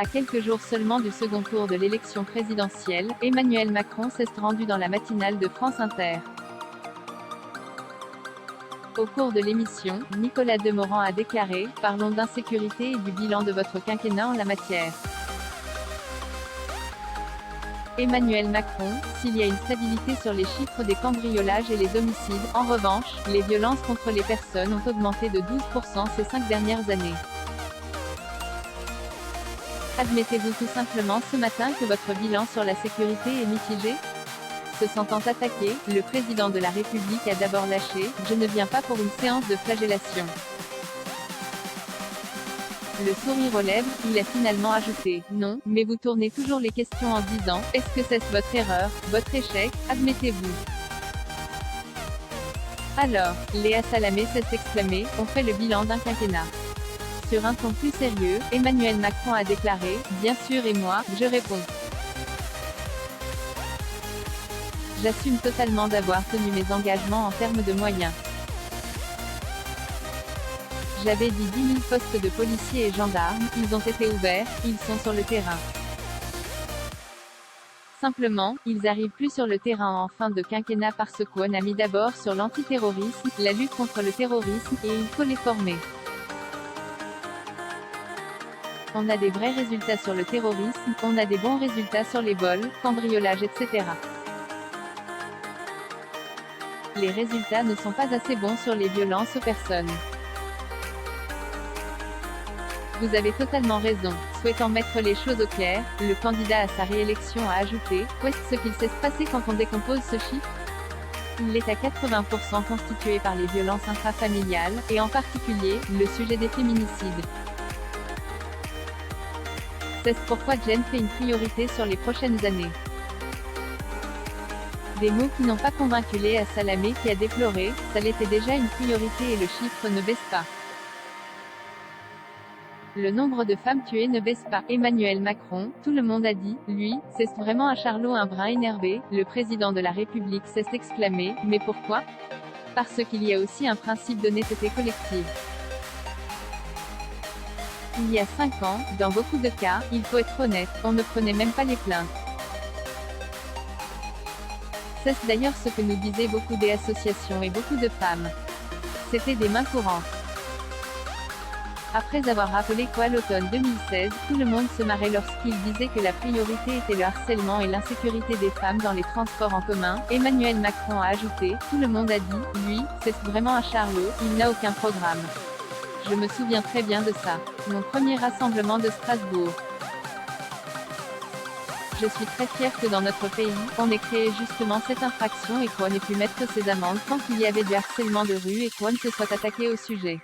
À quelques jours seulement du second tour de l'élection présidentielle, Emmanuel Macron s'est rendu dans la matinale de France Inter. Au cours de l'émission, Nicolas Demorand a déclaré « Parlons d'insécurité et du bilan de votre quinquennat en la matière ». Emmanuel Macron, s'il y a une stabilité sur les chiffres des cambriolages et les homicides, en revanche, les violences contre les personnes ont augmenté de 12% ces 5 dernières années. Admettez-vous tout simplement ce matin que votre bilan sur la sécurité est mitigé? Se sentant attaqué, le président de la République a d'abord lâché « Je ne viens pas pour une séance de flagellation ». Le sourire aux lèvres, il a finalement ajouté « Non, mais vous tournez toujours les questions en disant « Est-ce que c'est votre erreur, votre échec, admettez-vous ». Alors, Léa Salamé s'est exclamée « On fait le bilan d'un quinquennat ». Sur un ton plus sérieux, Emmanuel Macron a déclaré « Bien sûr et moi, je réponds. J'assume totalement d'avoir tenu mes engagements en termes de moyens. J'avais dit 10 000 postes de policiers et gendarmes, ils ont été ouverts, ils sont sur le terrain. Simplement, ils arrivent plus sur le terrain en fin de quinquennat parce qu'on a mis d'abord sur l'antiterrorisme, la lutte contre le terrorisme, et il faut les former. On a des vrais résultats sur le terrorisme, on a des bons résultats sur les vols, cambriolages etc. Les résultats ne sont pas assez bons sur les violences aux personnes. Vous avez totalement raison. Souhaitant mettre les choses au clair, le candidat à sa réélection a ajouté « Qu'est-ce qu'il sait se passer quand on décompose ce chiffre? Il est à 80% constitué par les violences intrafamiliales, et en particulier, le sujet des féminicides. C'est pourquoi Jen fait une priorité sur les prochaines années. » Des mots qui n'ont pas convaincu Léa Salamé qui a déploré « Ça l'était déjà une priorité et le chiffre ne baisse pas. Le nombre de femmes tuées ne baisse pas. » Emmanuel Macron, tout le monde a dit, lui, c'est vraiment un charlot un brin énervé, le président de la République s'est exclamé « Mais pourquoi? Parce qu'il y a aussi un principe d'honnêteté collective. Il y a 5 ans, dans beaucoup de cas, il faut être honnête, on ne prenait même pas les plaintes. C'est d'ailleurs ce que nous disaient beaucoup des associations et beaucoup de femmes. C'était des mains courantes. Après avoir rappelé qu'à l'automne 2016, tout le monde se marrait lorsqu'il disait que la priorité était le harcèlement et l'insécurité des femmes dans les transports en commun, Emmanuel Macron a ajouté « Tout le monde a dit, lui, c'est vraiment un charlot, il n'a aucun programme. Je me souviens très bien de ça. Mon premier rassemblement de Strasbourg. Je suis très fière que dans notre pays, on ait créé justement cette infraction et qu'on ait pu mettre ces amendes quand il y avait du harcèlement de rue et qu'on se soit attaqué au sujet.